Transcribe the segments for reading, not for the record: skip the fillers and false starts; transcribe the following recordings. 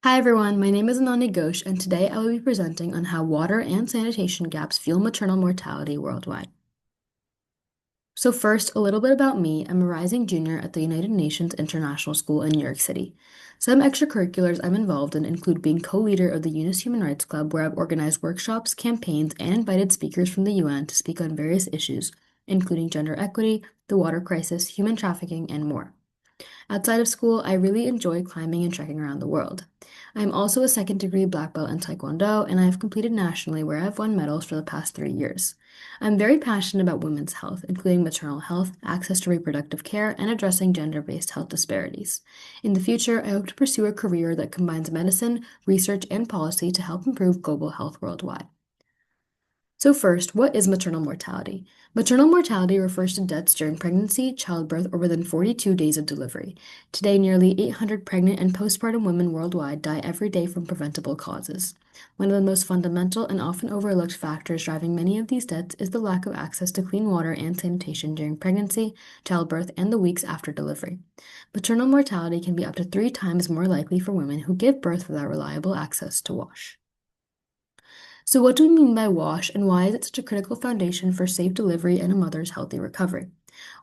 Hi everyone, my name is Ananya Ghosh, and today I will be presenting on how water and sanitation gaps fuel maternal mortality worldwide. So first, a little bit about me. I'm a rising junior at the United Nations International School in New York City. Some extracurriculars I'm involved in include being co-leader of the UNIS Human Rights Club, where I've organized workshops, campaigns, and invited speakers from the UN to speak on various issues, including gender equity, the water crisis, human trafficking, and more. Outside of school, I really enjoy climbing and trekking around the world. I am also a second degree black belt in Taekwondo, and I have competed nationally where I have won medals for the past 3 years. I'm very passionate about women's health, including maternal health, access to reproductive care, and addressing gender based health disparities. In the future, I hope to pursue a career that combines medicine, research, and policy to help improve global health worldwide. So first, what is maternal mortality? Maternal mortality refers to deaths during pregnancy, childbirth, or within 42 days of delivery. Today, nearly 800 pregnant and postpartum women worldwide die every day from preventable causes. One of the most fundamental and often overlooked factors driving many of these deaths is the lack of access to clean water and sanitation during pregnancy, childbirth, and the weeks after delivery. Maternal mortality can be up to 3 times more likely for women who give birth without reliable access to wash. So, what do we mean by WASH, and why is it such a critical foundation for safe delivery and a mother's healthy recovery?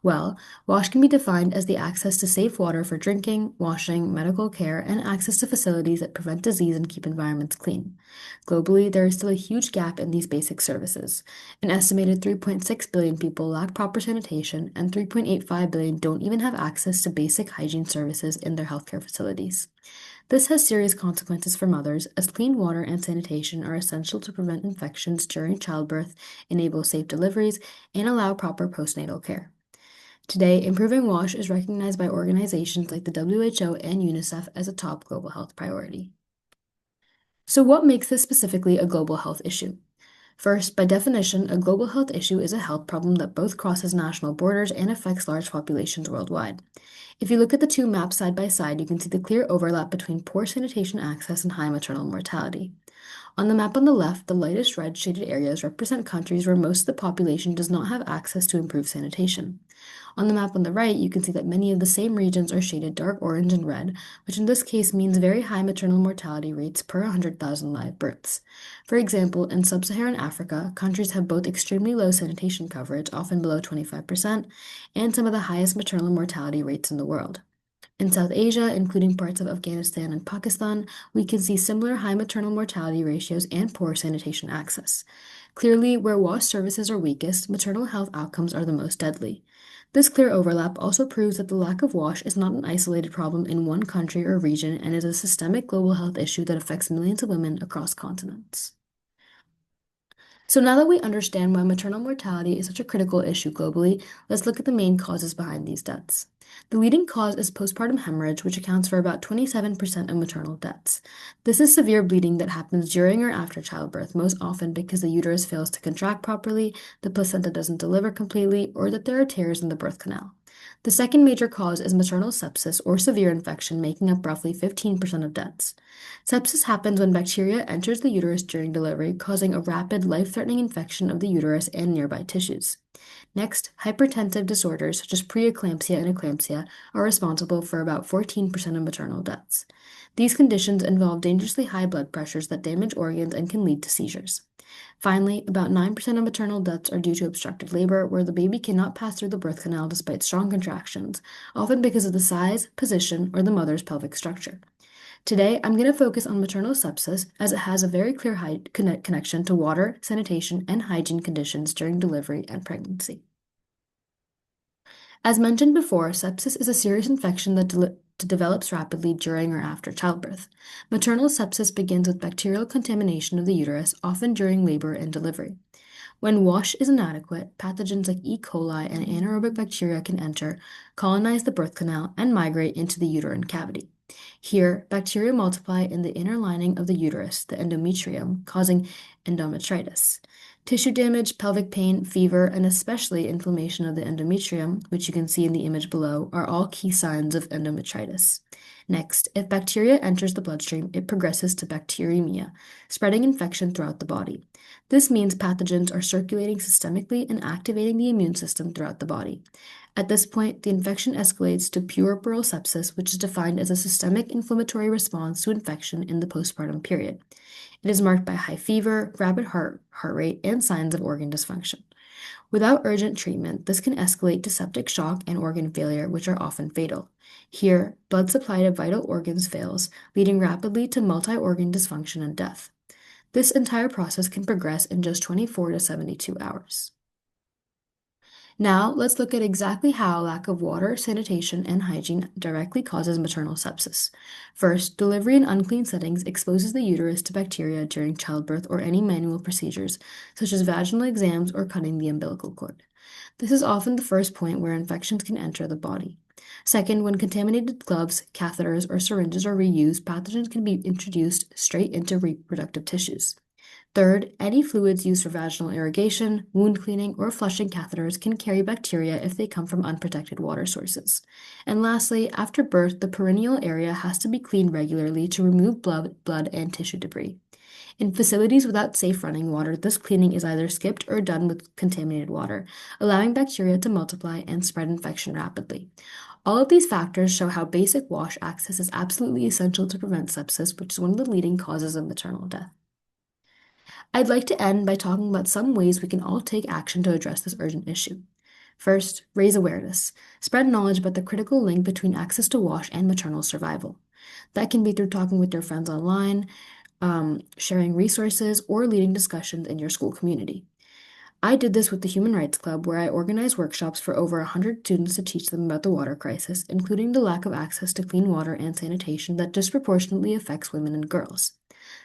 Well, WASH can be defined as the access to safe water for drinking, washing, medical care, and access to facilities that prevent disease and keep environments clean. Globally, there is still a huge gap in these basic services. An estimated 3.6 billion people lack proper sanitation, and 3.85 billion don't even have access to basic hygiene services in their healthcare facilities. This has serious consequences for mothers, as clean water and sanitation are essential to prevent infections during childbirth, enable safe deliveries, and allow proper postnatal care. Today, improving WASH is recognized by organizations like the WHO and UNICEF as a top global health priority. So, what makes this specifically a global health issue? First, by definition, a global health issue is a health problem that both crosses national borders and affects large populations worldwide. If you look at the two maps side by side, you can see the clear overlap between poor sanitation access and high maternal mortality. On the map on the left, the lightest red shaded areas represent countries where most of the population does not have access to improved sanitation. On the map on the right, you can see that many of the same regions are shaded dark orange and red, which in this case means very high maternal mortality rates per 100,000 live births. For example, in sub-Saharan Africa, countries have both extremely low sanitation coverage, often below 25%, and some of the highest maternal mortality rates in the world. In South Asia, including parts of Afghanistan and Pakistan, we can see similar high maternal mortality ratios and poor sanitation access. Clearly, where WASH services are weakest, maternal health outcomes are the most deadly. This clear overlap also proves that the lack of WASH is not an isolated problem in one country or region and is a systemic global health issue that affects millions of women across continents. So now that we understand why maternal mortality is such a critical issue globally, let's look at the main causes behind these deaths. The leading cause is postpartum hemorrhage, which accounts for about 27% of maternal deaths. This is severe bleeding that happens during or after childbirth, most often because the uterus fails to contract properly, the placenta doesn't deliver completely, or that there are tears in the birth canal. The second major cause is maternal sepsis or severe infection, making up roughly 15% of deaths. Sepsis happens when bacteria enters the uterus during delivery, causing a rapid, life-threatening infection of the uterus and nearby tissues. Next, hypertensive disorders such as preeclampsia and eclampsia are responsible for about 14% of maternal deaths. These conditions involve dangerously high blood pressures that damage organs and can lead to seizures. Finally, about 9% of maternal deaths are due to obstructed labor, where the baby cannot pass through the birth canal despite strong contractions, often because of the size, position, or the mother's pelvic structure. Today, I'm going to focus on maternal sepsis as it has a very clear connection to water, sanitation, and hygiene conditions during delivery and pregnancy. As mentioned before, sepsis is a serious infection that develops rapidly during or after childbirth. Maternal sepsis begins with bacterial contamination of the uterus, often during labor and delivery. When wash is inadequate, pathogens like E. coli and anaerobic bacteria can enter, colonize the birth canal, and migrate into the uterine cavity. Here, bacteria multiply in the inner lining of the uterus, the endometrium, causing endometritis. Tissue damage, pelvic pain, fever, and especially inflammation of the endometrium, which you can see in the image below, are all key signs of endometritis. Next, if bacteria enters the bloodstream, it progresses to bacteremia, spreading infection throughout the body. This means pathogens are circulating systemically and activating the immune system throughout the body. At this point, the infection escalates to puerperal sepsis, which is defined as a systemic inflammatory response to infection in the postpartum period. It is marked by high fever, rapid heart rate, and signs of organ dysfunction. Without urgent treatment, this can escalate to septic shock and organ failure, which are often fatal. Here, blood supply to vital organs fails, leading rapidly to multi-organ dysfunction and death. This entire process can progress in just 24 to 72 hours. Now, let's look at exactly how lack of water, sanitation, and hygiene directly causes maternal sepsis. First, delivery in unclean settings exposes the uterus to bacteria during childbirth or any manual procedures, such as vaginal exams or cutting the umbilical cord. This is often the first point where infections can enter the body. Second, when contaminated gloves, catheters, or syringes are reused, pathogens can be introduced straight into reproductive tissues. Third, any fluids used for vaginal irrigation, wound cleaning, or flushing catheters can carry bacteria if they come from unprotected water sources. And lastly, after birth, the perineal area has to be cleaned regularly to remove blood and tissue debris. In facilities without safe running water, this cleaning is either skipped or done with contaminated water, allowing bacteria to multiply and spread infection rapidly. All of these factors show how basic wash access is absolutely essential to prevent sepsis, which is one of the leading causes of maternal death. I'd like to end by talking about some ways we can all take action to address this urgent issue. First, raise awareness. Spread knowledge about the critical link between access to wash and maternal survival. That can be through talking with your friends online, sharing resources, or leading discussions in your school community. I did this with the Human Rights Club, where I organized workshops for over 100 students to teach them about the water crisis, including the lack of access to clean water and sanitation that disproportionately affects women and girls.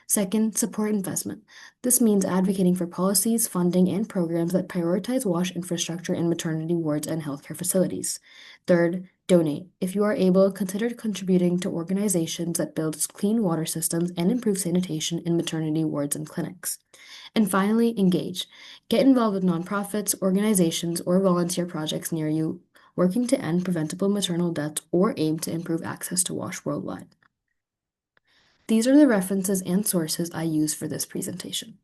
Second, support investment. This means advocating for policies, funding, and programs that prioritize wash infrastructure in maternity wards and healthcare facilities. Third, donate. If you are able, consider contributing to organizations that build clean water systems and improve sanitation in maternity wards and clinics. And finally, engage. Get involved with nonprofits, organizations, or volunteer projects near you, working to end preventable maternal deaths or aim to improve access to wash worldwide. These are the references and sources I use for this presentation.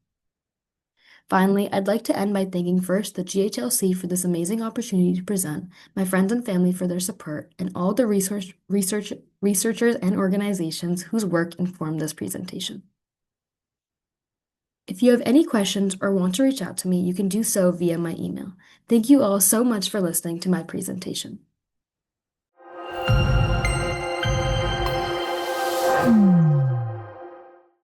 Finally, I'd like to end by thanking first the GHLC for this amazing opportunity to present, my friends and family for their support, and all the researchers and organizations whose work informed this presentation. If you have any questions or want to reach out to me, you can do so via my email. Thank you all so much for listening to my presentation.